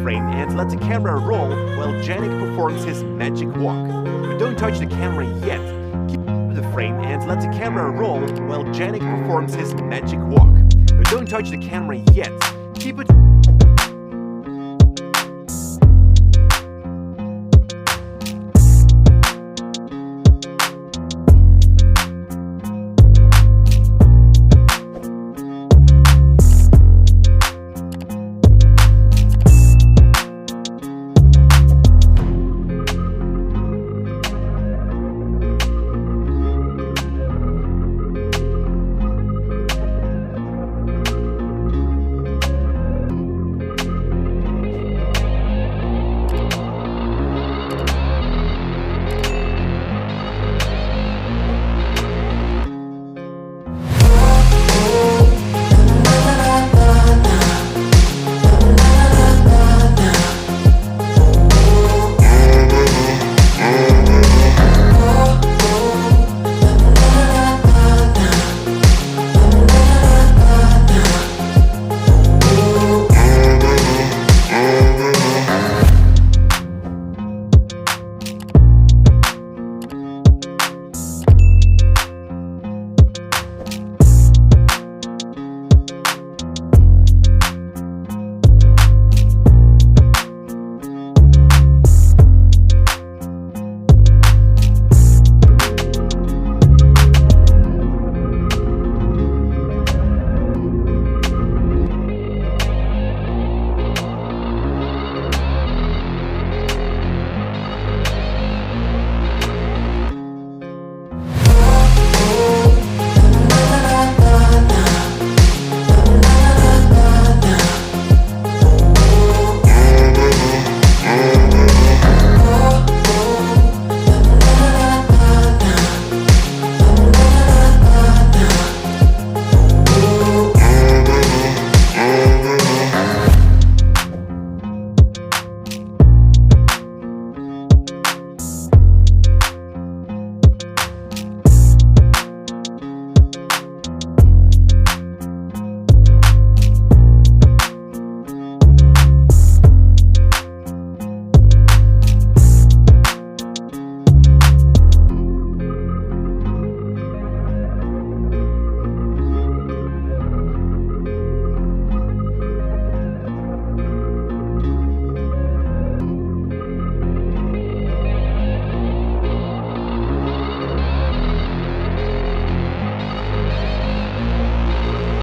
frame and let the camera roll while Janik performs his magic walk. But don't touch the camera yet. Keep the frame and let the camera roll while Janik performs his magic walk. But don't touch the camera yet. Keep it